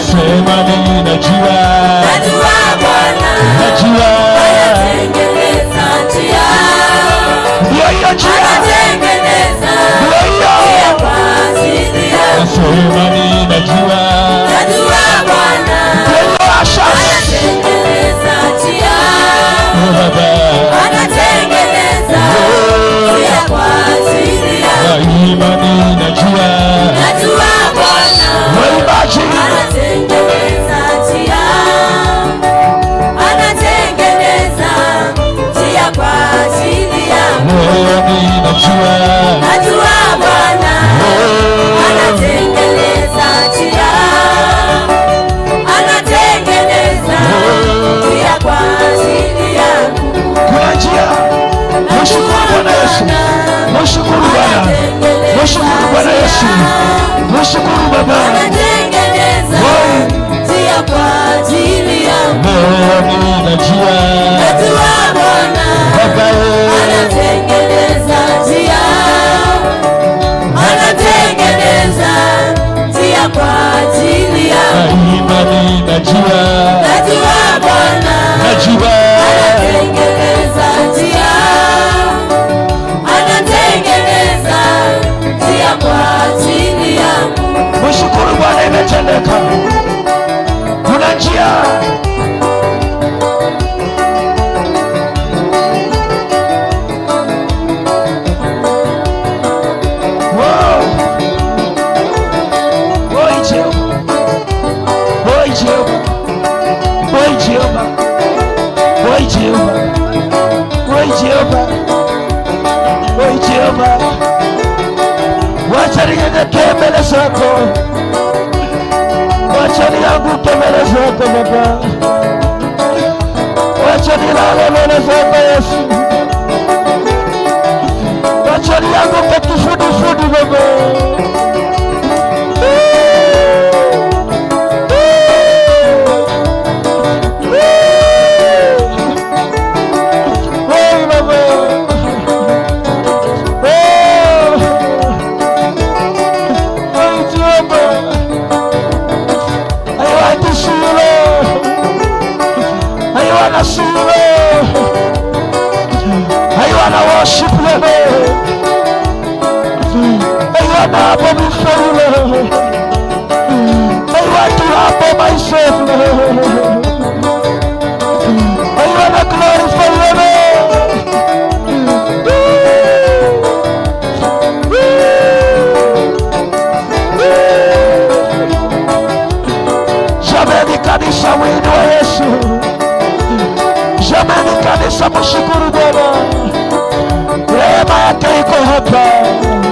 Nasema ninajua, najua Bwana najua anatengeneza njia, ndio hiyo njia, anatengeneza njia kwa ajili yangu. nasema ninajua, Najua Bwana anatengeneza njia, anatengeneza njia kwa ajili yangu. daima ninajua, Najua Bwana anatengeneza njia, anatengeneza njia kwa ajili yangu. ninajua, Najua Bwana anatengeneza njia, anatengeneza njia kwa ajili yangu. kuna njia. Mshukuru Bwana Yesu, mshukuru Bwana, mshukuru Bwana Yesu, mshukuru Baba. Anatengeneza njia kwa ajili yangu. Ninajua, Najua Bwana Baba anatengeneza njia, anatengeneza njia kwa ajili yangu. daima ninajua, Najua Bwana najua, anatengeneza njia, anatengeneza njia kwa ajili yangu. mshukuru Bwana, imetendeka. Kuna njia. Wacha ninyenyekee mbele zako, wacha nianguke mbele zako Baba, wacha nilale mbele zako Yesu, wacha nianguke kifudifudi Baba. I wanna worship you, I wanna humble before you, I want to humble myself, I wanna glorify you, Jameni kanisa mwini wa Yesu, jameni kanisa mshukuru Bwana, neema yake iko hapa.